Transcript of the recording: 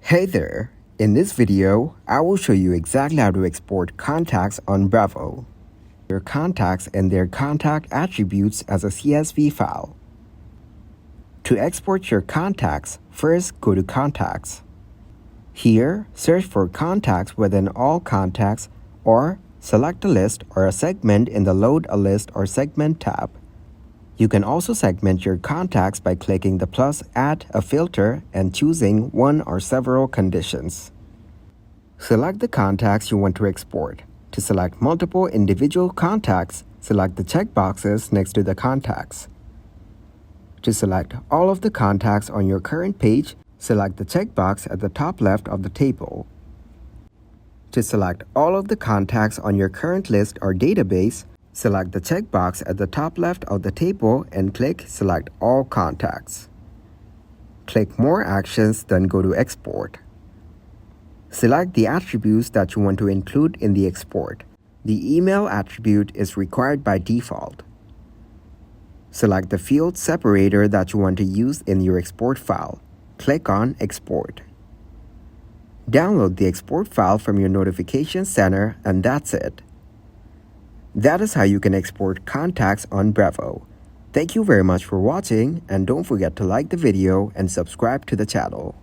Hey there! In this video, I will show you exactly how to export contacts on Brevo. Your contacts and their contact attributes as a CSV file. To export your contacts, first go to Contacts. Here, search for Contacts within All Contacts or select a list or a segment in the Load a List or Segment tab. You can also segment your contacts by clicking the plus Add a filter and choosing one or several conditions. Select the contacts you want to export. To select multiple individual contacts, select the checkboxes next to the contacts. To select all of the contacts on your current page, select the checkbox at the top left of the table. To select all of the contacts on your current list or database, select the checkbox at the top left of the table and click Select All Contacts. Click More Actions, then go to Export. Select the attributes that you want to include in the export. The email attribute is required by default. Select the field separator that you want to use in your export file. Click on Export. Download the export file from your notification center, and that's it. That is how you can export contacts on Brevo. Thank you very much for watching, and don't forget to like the video and subscribe to the channel.